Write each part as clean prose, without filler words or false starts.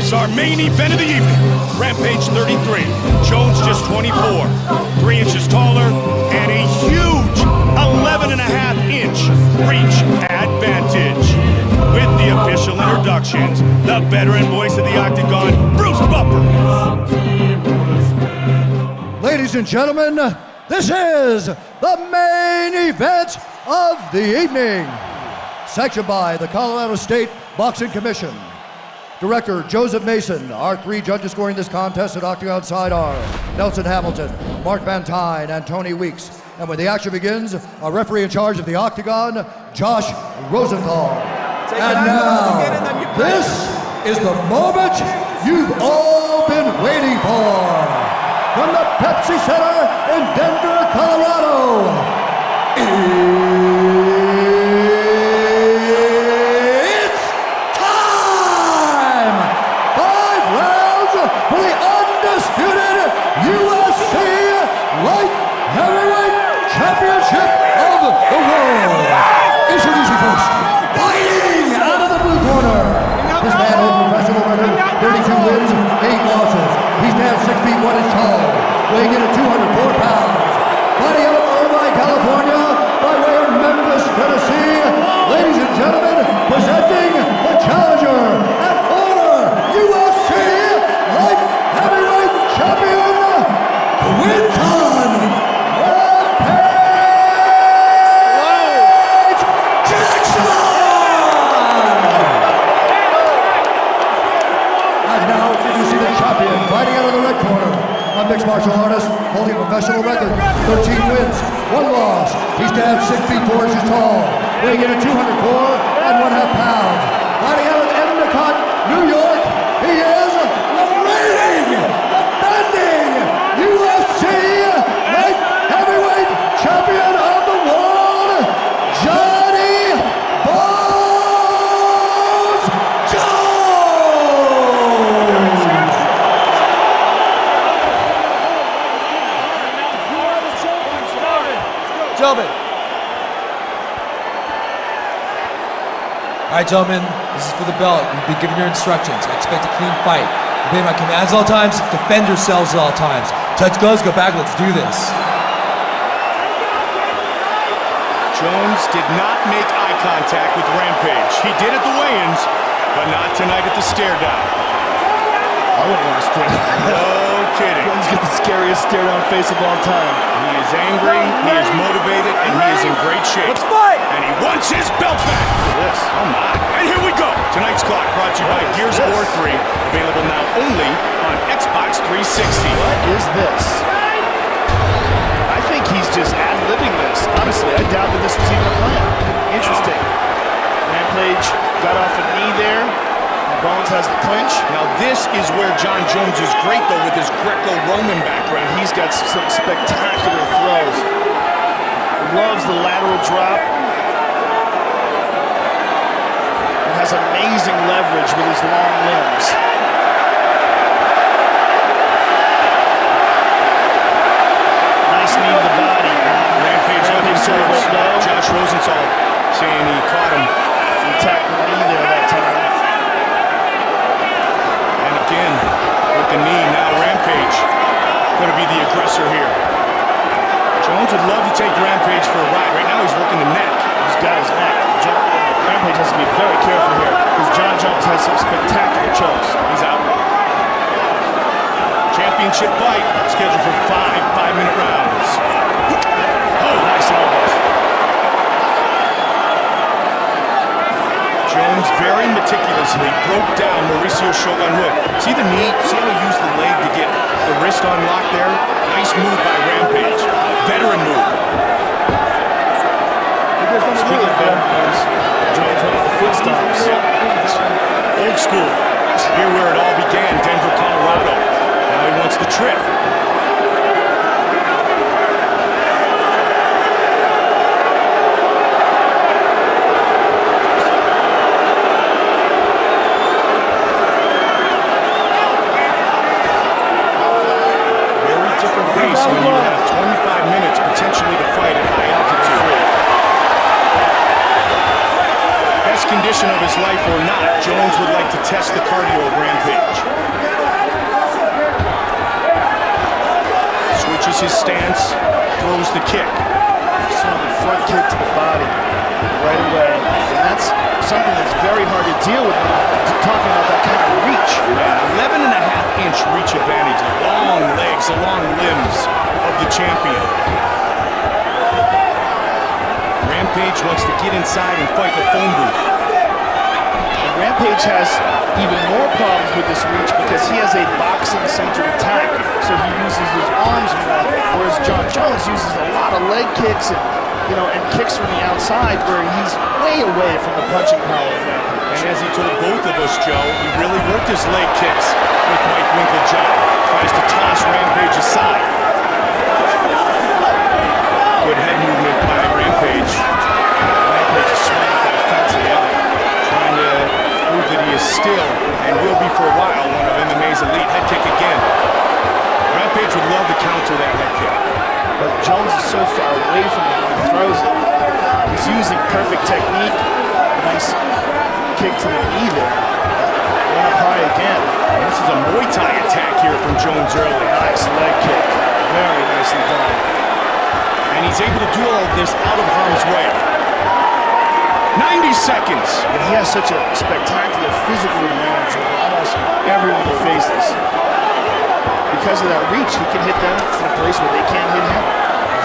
is our main event of the evening. Rampage 33, Jones just 24, 3 inches taller, and a huge 11.5-inch reach advantage. With the official introductions, the veteran voice of the Octagon, Bruce Buffer. Ladies and gentlemen, this is the main event of the evening. Sanctioned by the Colorado State Boxing Commission. Director Joseph Mason. Our 3 judges scoring this contest at Octagon side are Nelson Hamilton, Mark Van Tine, and Tony Weeks. And when the action begins, our referee in charge of the Octagon, Josh Rosenthal. And now, this is the moment you've all been waiting for. From the Pepsi Center in Denver, Colorado, it's time! 5 rounds for the undisputed UFC Light Heavyweight Championship of the world. Introducing first, fighting out of the blue corner. This man holds a professional record, 32 wins, 8 losses. He stands 6 feet 1 inch tall, weighing in at 204 pounds. Fighting out of Irvine, California, by way of Memphis, Tennessee. Ladies and gentlemen, presenting the challenger at former UFC Light Heavyweight Champion, Quinton Rampage Jackson! And now, you see the champion fighting out of the red corner. A mixed martial artist holding a professional record, 13 wins, 1 loss. He stands 6 feet 4 inches tall, weighing in at 204 and 1/2 pounds. Fighting out of Endicott, New York, he is the reigning, defending UFC Light Heavyweight Champion of the world, Johnny Bones Jones! Gentlemen. All right, gentlemen, this is for the belt. You've been given your instructions. I expect a clean fight. Obey my commands at all times. Defend yourselves at all times. Touch gloves, go back. Let's do this. Jones did not make eye contact with Rampage. He did at the weigh-ins, but not tonight at the stare-down. I wouldn't want to stare down. No kidding. Jones got the scariest stare-down face of all time. He is angry, he is motivated, and he is in great shape. Let's fight! And he wants his belt back. Yes. Oh my. And here we go. Tonight's clock brought to you by Gears of War 3. Available now only on Xbox 360. What is this? I think he's just ad-libbing this. Honestly, I doubt that this was even a plan. Interesting. Rampage got off a knee there. Bones has the clinch. Now this is where John Jones is great, though, with his Greco-Roman background. He's got some spectacular throws. Loves the lateral drop. He has amazing leverage with his long limbs. Nice knee to the body. Rampage looking towards Josh Rosenthal, saying he caught him. He attacked the knee there that time. And again, with the knee, now Rampage going to be the aggressor here. Jones would love to take Rampage for a ride. Right now he's working the neck. He's got his neck. Rampage has to be very careful here because John Jones has some spectacular chokes. He's out. Championship fight scheduled for 5 5-minute rounds. Oh, nice elbow. Jones very meticulously broke down Mauricio Shogun Hood. See the knee? See how he used the leg to get the wrist on lock there? Nice move by Rampage. Veteran move. Speaking of veteran moves, Jones went with the foot stomps. Old school. Here where it all began, Denver, Colorado. Now he wants the trip. When you have 25 minutes potentially to fight at high altitude. Best condition of his life or not, Jones would like to test the cardio of Rampage. his stance, throws the kick. Swung the front kick to the body right away. And that's something that's very hard to deal with when you're talking about that kind of reach. Yeah, 11.5-inch reach advantage. Long legs, the long limbs of the champion. Rampage wants to get inside and fight the phone booth. And Rampage has even more problems with this reach because he has a boxing-centered attack. So he uses his arms more, whereas John Jones uses a lot of leg kicks and, and kicks from the outside where he's way away from the punching power of Rampage. And as he told both of us, Joe, he really worked his leg kicks with Mike Winklejohn. Tries to toss Rampage aside. Good head movement by Rampage. Rampage is swinging for the fence again. Trying to prove that he is still, and will be for a while, one of MMA's elite. Head kick again. Rampage would love to counter that head kick. But Jones is so far away from him when he throws it. He's using perfect technique. Nice kick to the knee there. Went up high again. This is a Muay Thai attack here from Jones early. Nice leg kick. Very nicely done. And he's able to do all of this out of harm's way. 90 seconds. And he has such a spectacular physical advantage over almost everyone he faces. Because of that reach, he can hit them in a place where they can't hit him.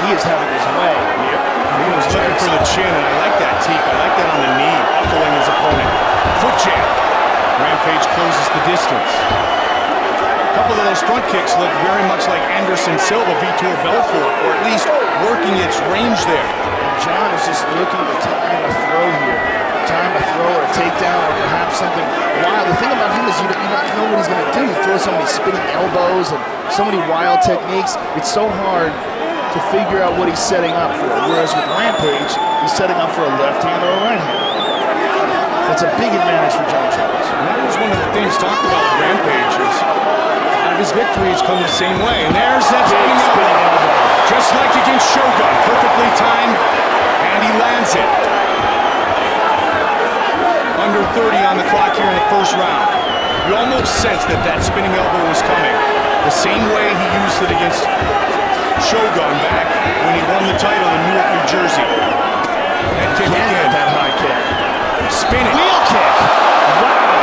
He is having his way. Yep. He was looking for the chin, and I like that teep. I like that on the knee, buckling his opponent. Foot jab. Rampage closes the distance. A couple of those front kicks look very much like Anderson Silva, Vitor Belfort, or at least working its range there. And John is just looking to time a throw here. Time a throw or a takedown or perhaps something wild. The thing about him is you don't know what he's going to do. He throws so many spinning elbows and so many wild techniques. It's so hard to figure out what he's setting up for. Whereas with Rampage, he's setting up for a left hand or a right hand. That's a big advantage for John Jones. And that was one of the things talked about with Rampage is his victories come the same way. And there's that spinning elbow. Just like against Shogun. Perfectly timed, and he lands it. Under 30 on the clock here in the first round. You almost sensed that that spinning elbow was coming. The same way he used it against Shogun back when he won the title in Newark, New Jersey. Head kick again. That high kick. Spinning. Wheel kick. Wow.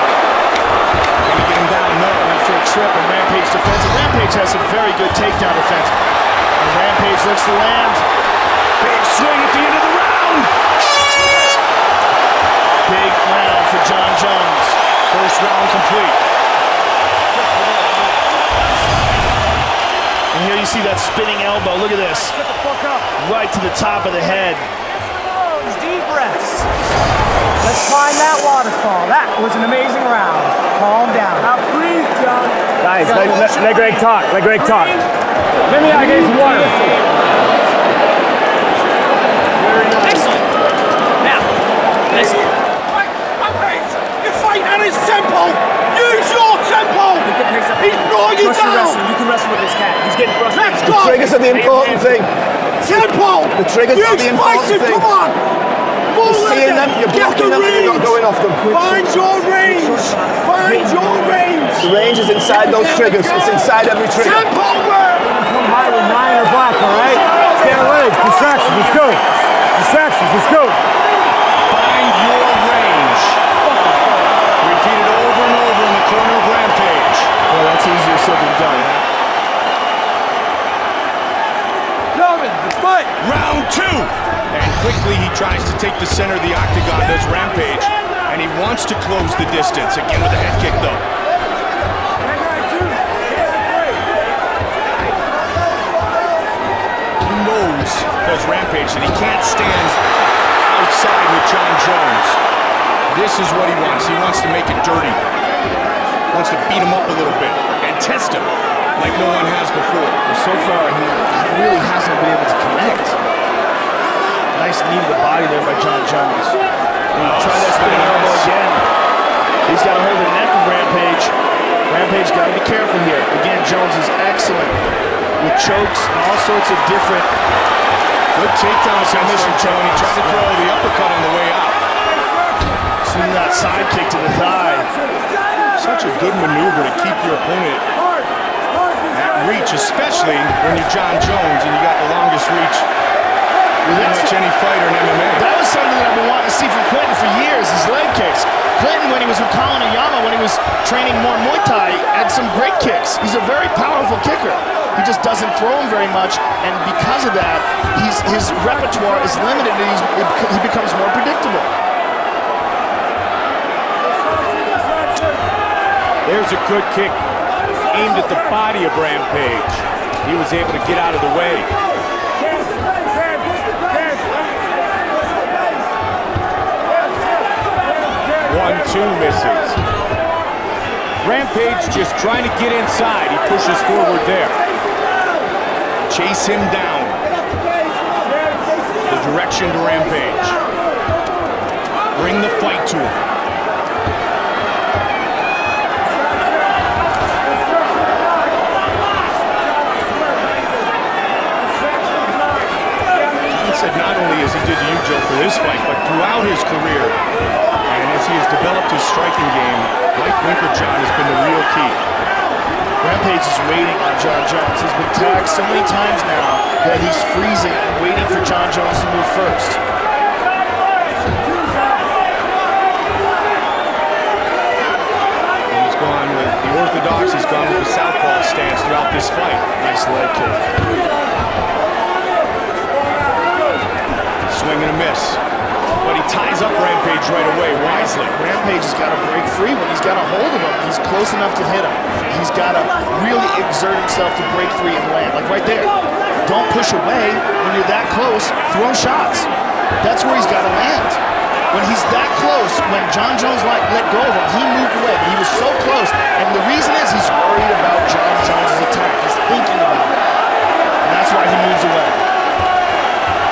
Can he get him down? No. Went for a trip and Rampage defense. And Rampage has some very good takedown defense. And Rampage looks to land. Big swing at the end of the round. Big round for John Jones. First round complete. And here you see that spinning elbow. Look at this. Shut the fuck up. Right to the top of the head. Deep breaths. Let's climb that waterfall. That was an amazing round. Calm down. Now breathe, John. Guys, let Greg talk. Let Greg talk. Let me out, get some water. Excellent. Now, listen. You're fighting at his tempo. Use your tempo. He's throwing you down. You can wrestle with this cat. He's getting frustrated. Let's go. Triggers are the important thing. Tempo. The triggers are the important thing. Come on. You're seeing them, you're blocking them, and you're not going off them. Find your range. Find your range. The range is inside those triggers. It's inside every trigger. Tempo work. Come high with 9 or black, all right? Stay on legs. Distractions. Let's go. Distractions. Let's go. Find your range. Repeated over and over in the corner of Rampage. Well, that's easier said than done. Gentlemen, let's fight. Round 2. And quickly he tries to take the center of the octagon, does Rampage. And he wants to close the distance. Again with a head kick, though. He knows, does Rampage, that he can't stand outside with John Jones. This is what he wants. He wants to make it dirty. Wants to beat him up a little bit and test him like no one has before. So far, he really hasn't been able to connect. Nice knee to the body there by John Jones. Try that spinning elbow again. He's got a hold of the neck of Rampage. Rampage got to be careful here. Again, Jones is excellent with chokes and all sorts of different. Good takedown submission, Joe, and he tried to throw the uppercut on the way out. Swing that side kick to the thigh. Such a good maneuver to keep your opponent at reach, especially when you're John Jones and you got the longest reach pretty much any fighter in MMA. That was something that I've been wanting to see from Clinton for years, his leg kicks. Clinton, when he was with Colin Oyama, when he was training more Muay Thai, had some great kicks. He's a very powerful kicker. He just doesn't throw them very much, and because of that, his repertoire is limited, and he becomes more predictable. There's a good kick aimed at the body of Rampage. He was able to get out of the way. 1-2 misses. Rampage just trying to get inside. He pushes forward there. Chase him down. The direction to Rampage. Bring the fight to him. John said not only as he did to you, Joe, for this fight, but throughout his career, and as he has developed his striking game, Mike Winker-John has been the real key. Rampage is waiting on John Jones. He's been tagged so many times now that he's freezing and waiting for John Jones to move first. He's gone with the orthodox, he's gone with the southpaw stance throughout this fight. Nice leg kick. Swing and a miss. But he ties up Rampage right away, wisely. Rampage has got to break free. When he's got a hold of him, he's close enough to hit him. He's got to really exert himself to break free and land, like right there. Don't push away when you're that close. Throw shots. That's where he's got to land. When he's that close, when John Jones let go of him, he moved away. But he was so close, and the reason is he's worried about John Jones' attack. He's thinking about it, and that's why he moves away.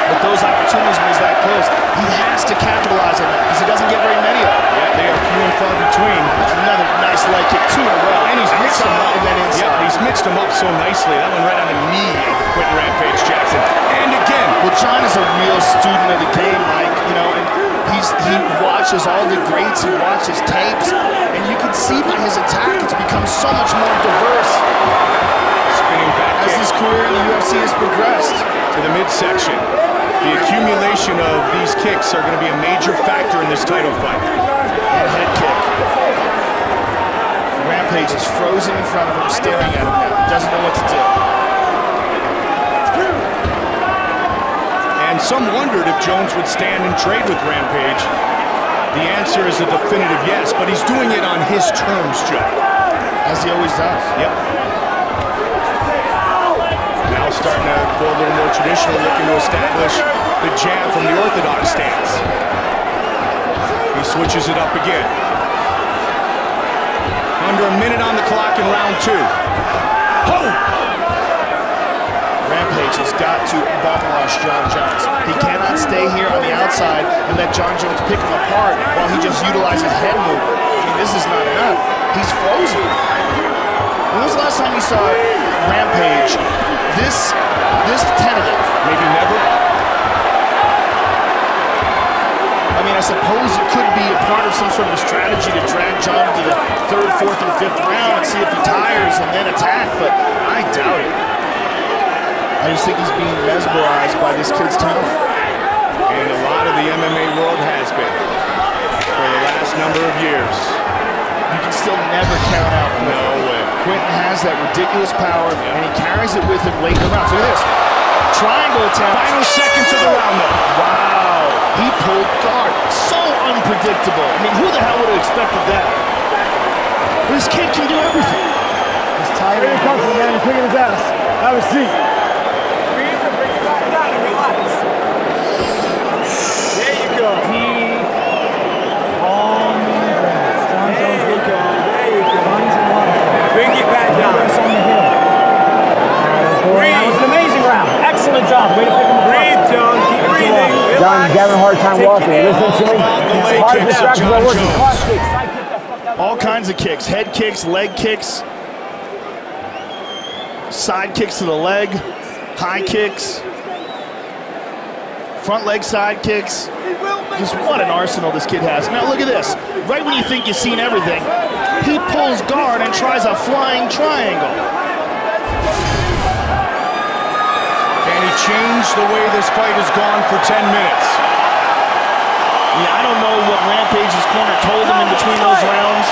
But those opportunities when he's that close, he has to capitalize on that because he doesn't get very many of them. Yeah, they are few and far between. Another nice leg kick, 2 in a row. And he's mixed them up. And then inside. Yeah, he's mixed them up so nicely. That one right on the knee of Quentin Rampage Jackson. And again. Well, John is a real student of the game, Mike. You know, and he watches all the greats. He watches tapes, and you can see by his attack, it's become so much more diverse. Spinning back as his career in the UFC has progressed. To the midsection. The accumulation of these kicks are going to be a major factor in this title fight. And head kick. Rampage is frozen in front of him, staring at him now. Doesn't know what to do. And some wondered if Jones would stand and trade with Rampage. The answer is a definitive yes, but he's doing it on his terms, Joe. As he always does. Yep. Now starting to go a little more traditional, looking to establish the jab from the orthodox stance. He switches it up again. Under a minute on the clock in round 2. Oh! Rampage has got to bum rush John Jones. He cannot stay here on the outside and let John Jones pick him apart while he just utilizes head movement. I mean, this is not enough. He's frozen. When was the last time you saw Rampage this tentative? Maybe never. I mean, I suppose it could be a part of some sort of a strategy to drag John to the 3rd, 4th, and 5th round and see if he tires and then attack, but I doubt it. I just think he's being mesmerized by this kid's talent. And a lot of the MMA world has been for the last number of years. You can still never count out Quentin. No way. Quentin has that ridiculous power, and he carries it with him late in the round. So look at this. Triangle attempt. Final seconds of the round, though. Wow. He pulled guard. So unpredictable. I mean, who the hell would have expected that? This kid can do everything. He's tired. Very comfortable, man. He's kicking his ass. Have a seat. There you go. Bring it back down. That was an amazing round. Excellent job. Way to pick him apart. Breathe, John. Keep breathing. John, he's having a hard time walking. Listen to me. leg Hard kicks, distractions John are working. Jones. Cross kicks, side kick, the fuck out. All kinds of kicks. Head kicks, leg kicks, side kicks to the leg, high kicks, front leg side kicks. Just what an arsenal this kid has. Now look at this. Right when you think you've seen everything, he pulls guard and tries a flying triangle. And he changed the way this fight has gone for 10 minutes. Yeah, I don't know what Rampage's corner told him in between those rounds.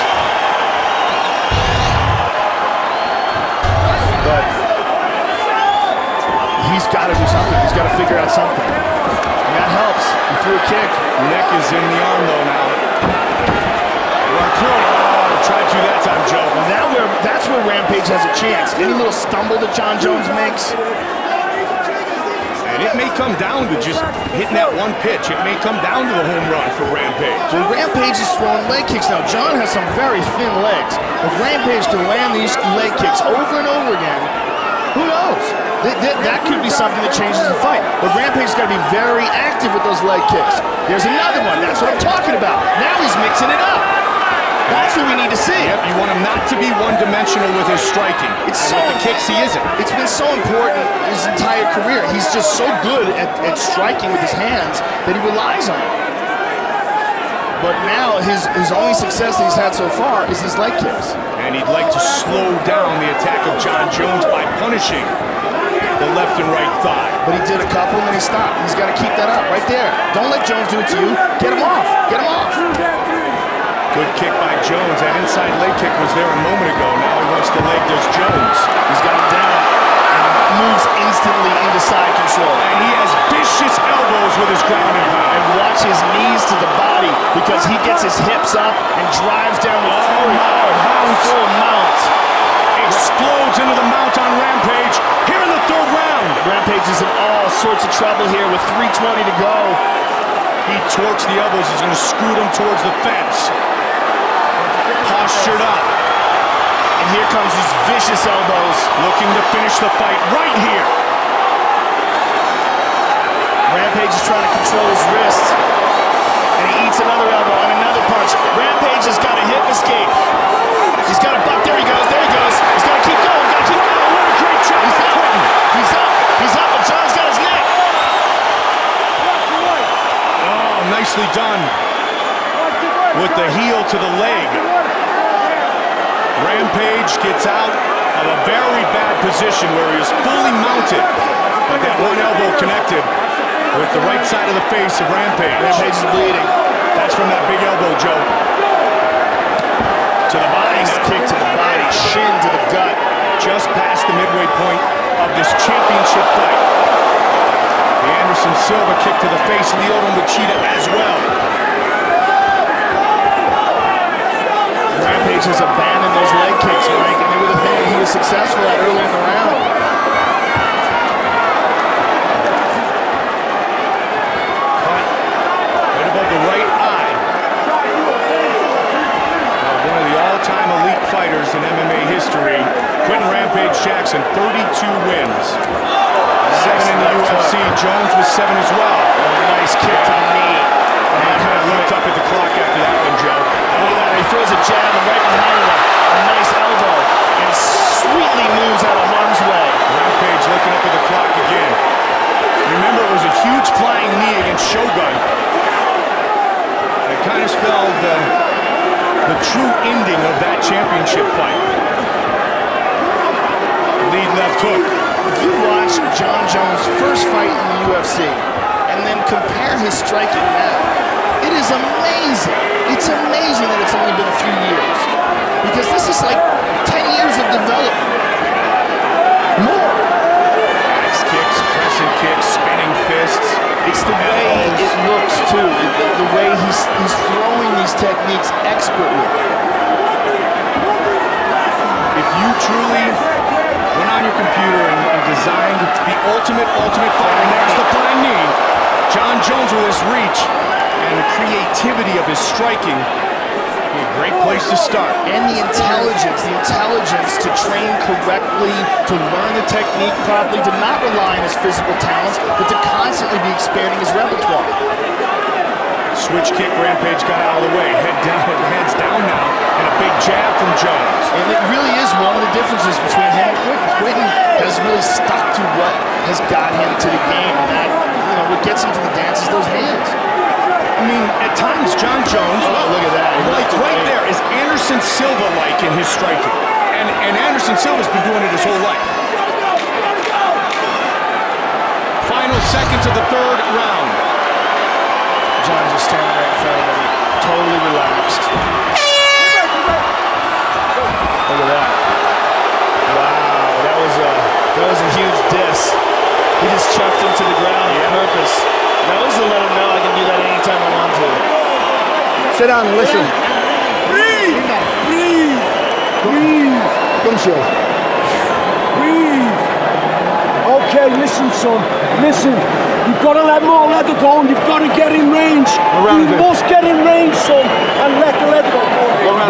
But he's got to do something. He's got to figure out something. And that helps. He threw a kick. Neck is in the arm, though, now. Run through it. Oh, tried to that time, Joe. That's where Rampage has a chance. Any little stumble that John Jones makes. And it may come down to just hitting that one pitch. It may come down to the home run for Rampage. Well, Rampage is throwing leg kicks now. John has some very thin legs. If Rampage can land these leg kicks over and over again, who knows? That could be something that changes the fight. But Rampage's got to be very active with those leg kicks. There's another one. That's what I'm talking about. Now he's mixing it up. That's what we need to see. Yep, you want him not to be one-dimensional with his striking. It's and so with the kicks, he isn't. It's been so important his entire career. He's just so good at striking with his hands that he relies on it. But now his only success that he's had so far is his leg kicks. And he'd like to slow down the attack of John Jones by punishing the left and right thigh. But he did a couple and then he stopped. He's got to keep that up right there. Don't let Jones do it to you. Get him off. Get him off. Good kick by Jones. That inside leg kick was there a moment ago. Now he wants the leg, does Jones. He's got him down and moves instantly into side control. And he has vicious elbows with his ground and pound. And watch his knees to the body because he gets his hips up and drives down the full mount. Explodes into the mount on Rampage here in the third round. Rampage is in all sorts of trouble here with 3:20 to go. He torques the elbows. He's going to scoot him towards the fence. Postured up. And here comes his vicious elbows. Looking to finish the fight right here. Rampage is trying to control his wrist. And he eats another elbow and another punch. Rampage has got a hip escape. He's got a buck. There he goes. There he goes. He's got to keep going. Got to keep going. What a great shot. He's up. He's up. He's up. But John's got his neck. Oh, nicely done. With the heel to the leg. Rampage gets out of a very bad position where he is fully mounted. But that one elbow connected with the right side of the face of Rampage. Rampage is bleeding. That's from that big elbow, Joe. To the body. Nice kick to the body. Shin to the gut. Just past the midway point of this championship fight. The Anderson Silva kick to the face of the Lyoto Machida as well. Rampage has abandoned those leg kicks, Mike, and they were the thing that he was successful at early in the round. Cut right above the right eye. One of the all-time elite fighters in MMA history, Quentin Rampage Jackson, 32 wins. 7 in the UFC. Jones was 7 as well. Nice kick to the knee. And he kind of looked up at the clock after that one, Joe. He throws a jab and right behind him, a nice elbow, and sweetly moves out of harm's way. Rampage looking up at the clock again. Remember, it was a huge flying knee against Shogun. It kind of spelled the true ending of that championship fight. Lead left hook. If you watch John Jones' first fight in the UFC and then compare his striking now, it is amazing. It's amazing that it's only been a few years. Because this is like 10 years of development. More. Axe kicks, crescent kicks, spinning fists. It's the way it looks, too. The way he's throwing these techniques expertly. If you truly went on your computer and designed the ultimate fighter, there's the flying knee. John Jones with his reach and the creativity of his striking, be a great place to start. And the intelligence to train correctly, to learn the technique properly, to not rely on his physical talents, but to constantly be expanding his repertoire. Switch kick, Rampage got out of the way. Heads down now, and a big jab from Jones. And it really is one of the differences between him and Quentin. Quentin has really stuck to what has got him to the game, and that, what gets him to the dance is those hands. I mean, at times, John Jones, look at that. right there is Anderson Silva-like in his striking. And Anderson Silva's been doing it his whole life. seconds of the third round. John just standing right in front of him, totally relaxed. Look at that. Wow, that was a huge diss. He just chucked him to the ground on purpose. That was to let him know I can do that anytime I want to. Sit down and listen. Breathe! Breathe! Breathe! Come show. Breathe! Okay, listen, son. Listen. You've got to let more leather go and you've got to get in range. You must get in range, son, and let the leather go.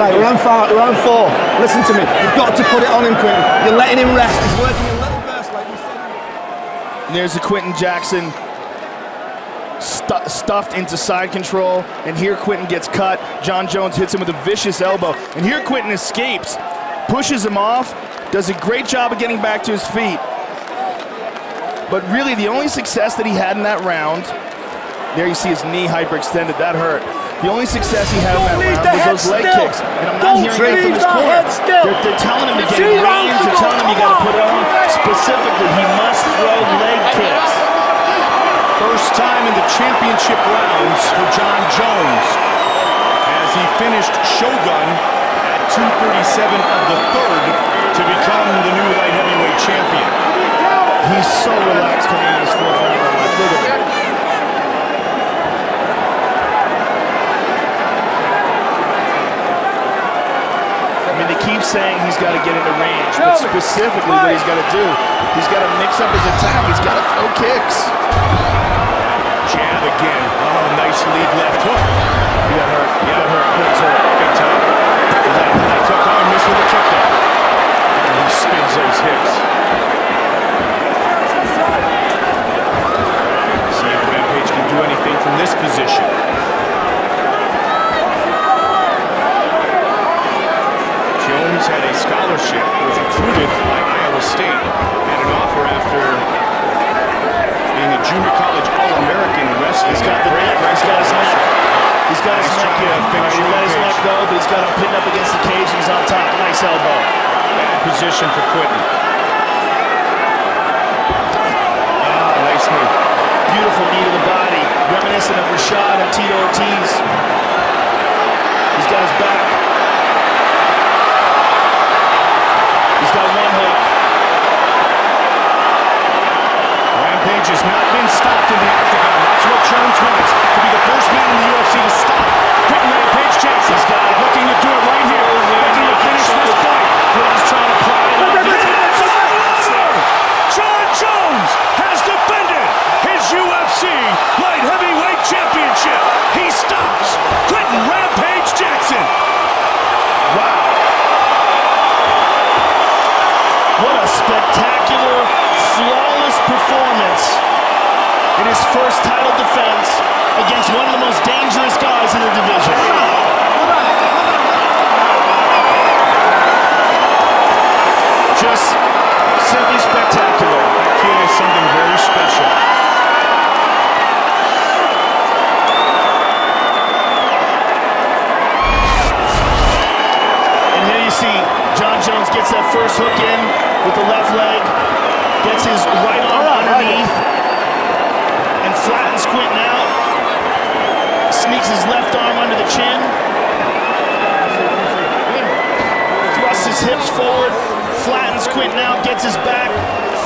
Right, round four. Listen to me. You've got to put it on him, Quentin. You're letting him rest. He's working a little burst like you said. And there's the Quentin Jackson stuffed into side control, and here Quentin gets cut. John Jones hits him with a vicious elbow, and here Quentin escapes, pushes him off, does a great job of getting back to his feet. But really, the only success that he had in that round, there you see his knee hyperextended, that hurt. The only success he had in that round was those leg kicks. And I'm not hearing it from his corner. They're telling him to get in range, they're telling him you gotta put it on. Specifically, he must throw leg kicks. First time in the championship rounds for John Jones as he finished Shogun at 237 of the third to become the new light heavyweight champion. He's so relaxed coming in his fourth round. Look at him. I mean, they keep saying he's got to get into range, but specifically what he's got to do, he's got to mix up his attack. He's got to throw kicks. Jab again. Oh, nice lead left hook. He got hurt. He got hurt. Quentin's hurt. Big time. Left hook arm missed with a kick there. And he spins those hips. See if Rampage can do anything from this position. Jones had a scholarship, was recruited by Iowa State, had an offer after being a junior college All-American in wrestling. He's got the neck. He's got his neck. He's got his neck. He let his neck go, but he's got him pinned up against the cage and he's on top. Nice elbow. Bad position for Quentin. Ah, nice knee. Beautiful knee to the body, reminiscent of Rashad and Tito Ortiz. He's got his back. He's got one hook. Rampage has not been stopped in the octagon. That's what Jones wants, to be the first man in the UFC to stop Quentin Rampage Jackson. He's got it. Looking to do it right here. Looking to finish this fight. Quentin's trying to pry it up. John Jones has defended his UFC light heavyweight championship. He stops Quentin Rampage Jackson. Wow. What a spectacular, flawless performance in his first title defense against one of the most dangerous guys in the division. Just simply spectacular. That kid is something very special. And here you see John Jones gets that first hook in with the left leg, gets his right arm underneath, and flattens Quentin out. Sneaks his left arm under the chin. Thrusts his hips forward, flattens Quentin out, gets his back,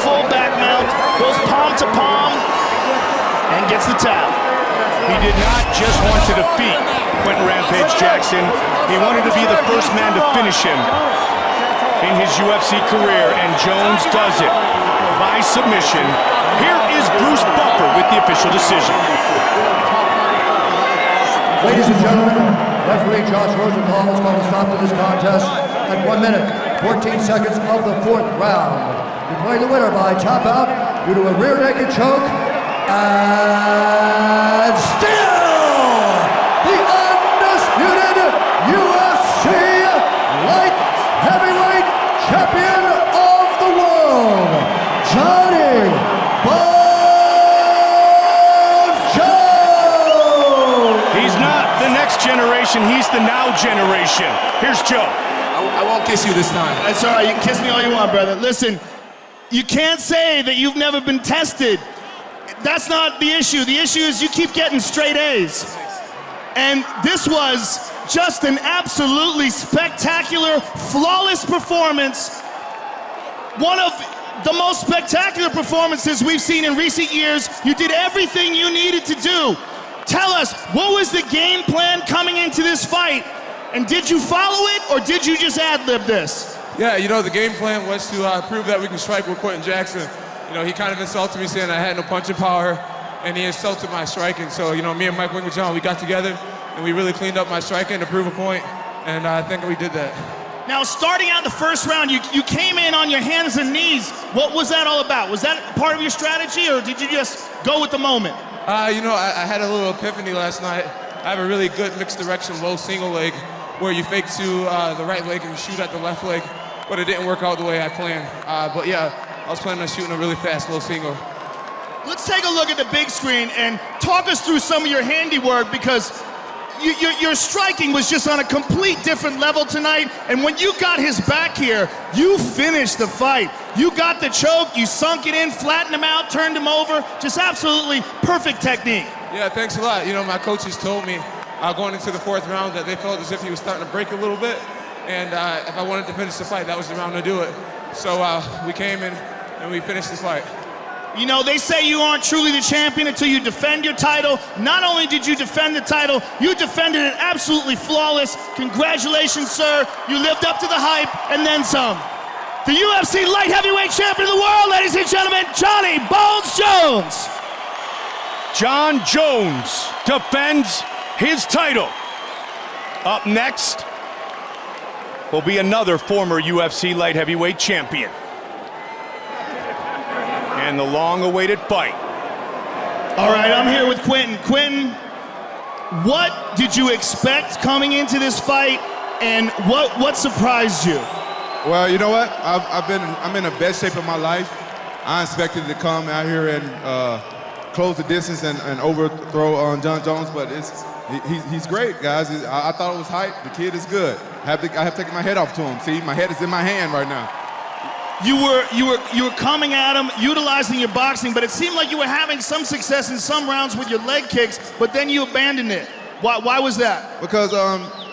full back mount, goes palm to palm, and gets the tap. He did not just want to defeat Quentin Rampage Jackson. He wanted to be the first man to finish him in his UFC career, and Jones does it by submission. Here is Bruce Buffer with the official decision. Ladies and gentlemen, referee Josh Rosenthal has called a stop to this contest at 1 minute, 14 seconds of the fourth round. Declaring the winner by tap out due to a rear naked choke, and still the undisputed UFC light heavyweight champion of the world, Johnny Bones Jones! He's not the next generation, he's the now generation. Here's Joe. I won't kiss you this time. That's all right, you can kiss me all you want, brother. Listen, you can't say that you've never been tested. that's not the issue. The issue is you keep getting straight A's. And this was just an absolutely spectacular, flawless performance. One of the most spectacular performances we've seen in recent years. You did everything you needed to do. Tell us, what was the game plan coming into this fight? And did you follow it, or did you just ad-lib this? Yeah, you know, the game plan was to prove that we can strike with Quentin Jackson. You know, he kind of insulted me saying I had no punching power, and he insulted my striking. So, you know, me and Mike Wingerjohn, we got together, and we really cleaned up my striking to prove a point, and I think we did that. Now, starting out the first round, you came in on your hands and knees. What was that all about? Was that part of your strategy, or did you just go with the moment? You know, I had a little epiphany last night. I have a really good mixed direction low single leg where you fake to the right leg and shoot at the left leg, but it didn't work out the way I planned. But yeah, I was planning on shooting a really fast low single. Let's take a look at the big screen and talk us through some of your handiwork, because your striking was just on a complete different level tonight, and when you got his back here, you finished the fight. You got the choke, you sunk it in, flattened him out, turned him over, just absolutely perfect technique. Yeah, thanks a lot. You know, my coaches told me going into the fourth round that they felt as if he was starting to break a little bit, and if I wanted to finish the fight, that was the round to do it. So we came in and we finished the fight. You know, they say you aren't truly the champion until you defend your title. Not only did you defend the title, you defended it absolutely flawless. Congratulations, sir. You lived up to the hype and then some. The UFC light heavyweight champion of the world, ladies and gentlemen, Johnny Bones Jones. John Jones defends his title. Up next will be another former UFC light heavyweight champion. And the long-awaited fight. All right, I'm here with Quentin. Quentin, what did you expect coming into this fight, and what surprised you? Well, you know what? I'm in the best shape of my life. I expected to come out here and close the distance and overthrow John Jones, but he's great, guys. I thought it was hype. The kid is good. I have taken my head off to him. See, my head is in my hand right now. You were coming at him, utilizing your boxing, but it seemed like you were having some success in some rounds with your leg kicks, but then you abandoned it. Why was that? Because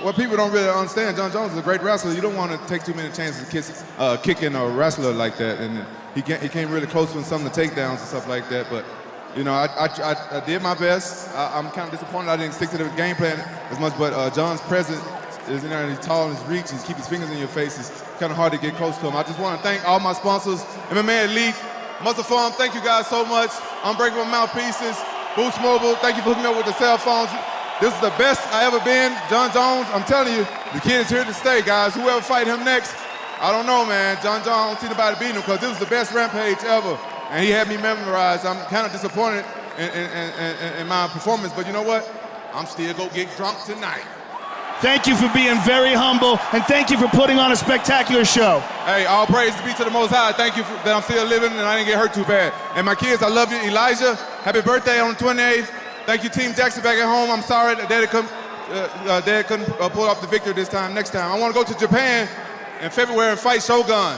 what people don't really understand, John Jones is a great wrestler. You don't want to take too many chances kicking a wrestler like that, and he came really close with some of the takedowns and stuff like that. But you know, I did my best. I'm kind of disappointed I didn't stick to the game plan as much, but John's presence is in there, and he's tall in his reach, he's keep his fingers in your face. It's kind of hard to get close to him. I just want to thank all my sponsors, MMA Elite, Muscle Farm, thank you guys so much. Unbreakable Mouthpieces, Boost Mobile, thank you for hooking me up with the cell phones. This is the best I ever been. John Jones, I'm telling you, the kid is here to stay, guys. Whoever fight him next, I don't know, man. John Jones, I don't see nobody beating him, because this was the best Rampage ever, and he had me memorized. I'm kind of disappointed in my performance, but you know what? I'm still gonna get drunk tonight. Thank you for being very humble, and thank you for putting on a spectacular show. Hey, all praise be to the Most High. Thank you that I'm still living and I didn't get hurt too bad. And my kids, I love you. Elijah, happy birthday on the 28th. Thank you, Team Jackson back at home. I'm sorry that Dad couldn't pull off the victory this time. Next time, I want to go to Japan in February and fight Shogun.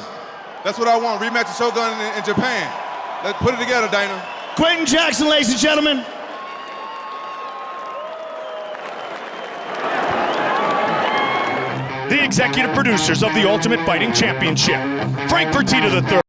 That's what I want, rematch of Shogun in Japan. Let's put it together, Dana. Quentin Jackson, ladies and gentlemen. The executive producers of the Ultimate Fighting Championship, Frank Fertitta III.